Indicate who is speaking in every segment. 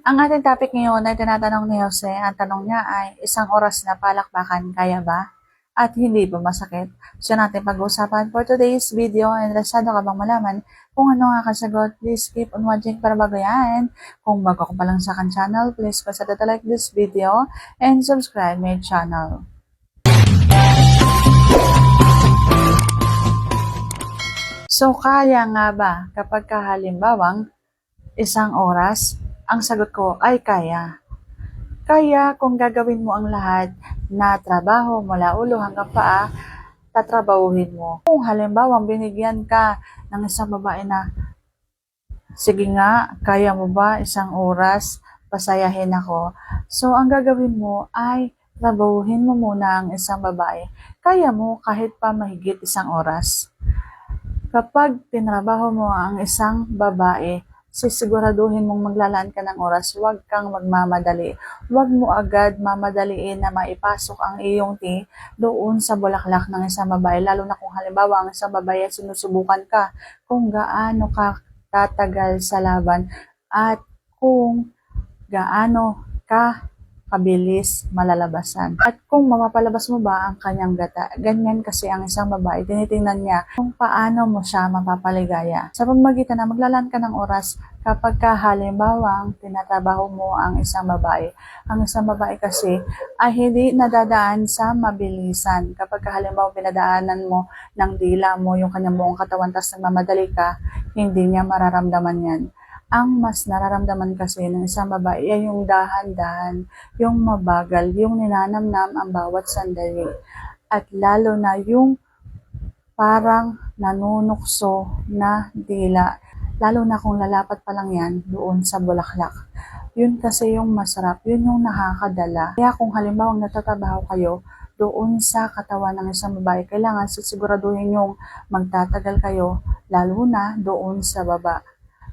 Speaker 1: Ang ating topic ngayon ay tinatanong ni Jose. Ang tanong niya ay, isang oras na palakpakan, kaya ba? At hindi ba masakit? So natin pag-uusapan for today's video. Interesado ka bang malaman kung ano nga kasagot? Please keep on watching para bago yan. Kung bago ka pa lang sa akin channel, please consider to like this video and subscribe my channel. So kaya nga ba kapag halimbawang isang oras? Ang sagot ko ay kaya. Kaya kung gagawin mo ang lahat na trabaho mula ulo hanggang paa, tatrabahuhin mo. Kung halimbawa binigyan ka ng isang babae na, sige nga, kaya mo ba isang oras, pasayahin ako. So ang gagawin mo ay trabahuhin mo muna ang isang babae. Kaya mo kahit pa mahigit isang oras. Kapag tinrabaho mo ang isang babae, sisiguraduhin mong maglalaan ka ng oras, huwag kang magmamadali. Huwag mo agad mamadaliin na maipasok ang iyong tea doon sa bulaklak ng isang babae, lalo na kung halimbawa ang isang babae sinusubukan ka kung gaano ka tatagal sa laban at kung gaano ka kabilis malalabasan. At kung mapapalabas mo ba ang kanyang gata. Ganyan kasi ang isang babae, tinitingnan niya kung paano mo siya mapapaligaya. Sa pamamagitan na maglalaan ka ng oras kapag halimbawang tinatrabaho mo ang isang babae. Ang isang babae kasi ay hindi nadadaan sa mabilisan. Kapag halimbawa pinadaanan mo ng dila mo yung kanyang buong katawan tapos nagmamadali ka, hindi niya mararamdaman yan. Ang mas nararamdaman kasi ng isang babae ay yung dahan-dahan, yung mabagal, yung ninanamnam ang bawat sandali. At lalo na yung parang nanunukso na dila. Lalo na kung lalapat pa lang yan doon sa bulaklak. Yun kasi yung masarap, yun yung nakakadala. Kaya kung halimbawa nagtatrabaho kayo doon sa katawan ng isang babae, kailangan sisiguraduhin yung magtatagal kayo, lalo na doon sa baba.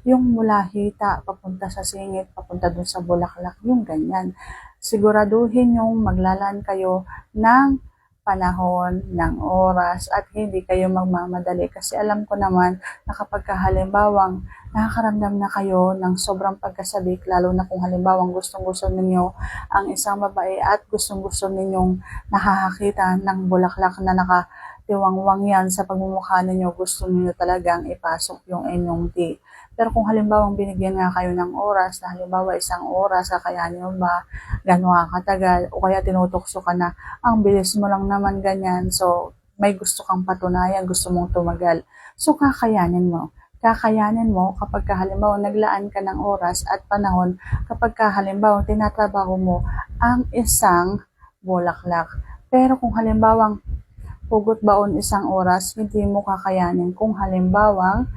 Speaker 1: Yung mula hita, papunta sa singit, papunta dun sa bulaklak, yung ganyan. Siguraduhin yung maglalaan kayo ng panahon, ng oras, at hindi kayo magmamadali. Kasi alam ko naman na kapag halimbawang nakakaramdam na kayo ng sobrang pagkasabik, lalo na kung halimbawang gustong-gusto ninyo ang isang babae at gustong-gusto ninyong nakakakita ng bulaklak na nakatiwangwang yan sa pagmumukha ninyo, gusto niyo talagang ipasok yung inyong tea. Pero kung halimbawang binigyan nga kayo ng oras, na halimbawa isang oras, kakayanin mo ba, gano'n katagal, o kaya tinutokso ka na, ang bilis mo lang naman ganyan, so may gusto kang patunayan, gusto mong tumagal. So kakayanin mo. Kakayanin mo kapag halimbawa naglaan ka ng oras at panahon, kapag halimbawa tinatrabaho mo ang isang bulaklak. Pero kung halimbawang hugot baon isang oras, hindi mo kakayanin kung halimbawang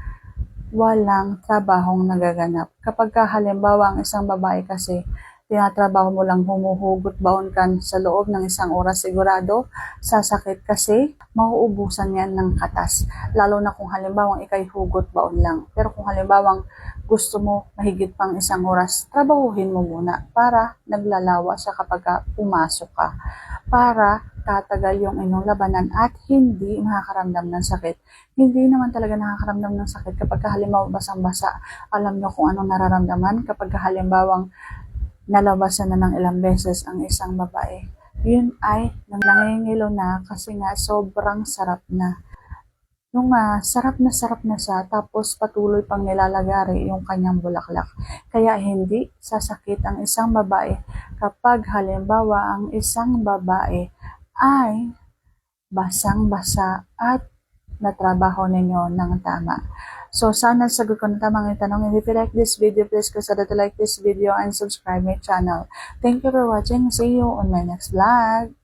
Speaker 1: walang trabahong nagaganap. Kapag halimbawa ang isang babae kasi tinatrabaho mo lang humuhugot baon ka sa loob ng isang oras, sigurado sasakit kasi mauubusan yan ng katas. Lalo na kung halimbawang ikay hugot baon lang. Pero kung halimbawang gusto mo mahigit pang isang oras, trabahuhin mo muna para naglalawa siya kapag pumasok ka. Para tatagal yung inyong labanan at hindi makakaramdam ng sakit. Hindi naman talaga nakakaramdam ng sakit kapag halimbawa basang-basa. Alam nyo kung anong nararamdaman kapag halimbawang nalabasan na ng ilang beses ang isang babae. Yun ay nangingilo na kasi nga sobrang sarap na. Nung sarap na siya, tapos patuloy pang nilalagari yung kanyang bulaklak. Kaya hindi sasakit ang isang babae kapag halimbawa ang isang babae ay basang-basa at natrabaho ninyo ng tama. So, sana sagot ko na tamang itanong. If you like this video, please consider to like this video and subscribe my channel. Thank you for watching. See you on my next vlog.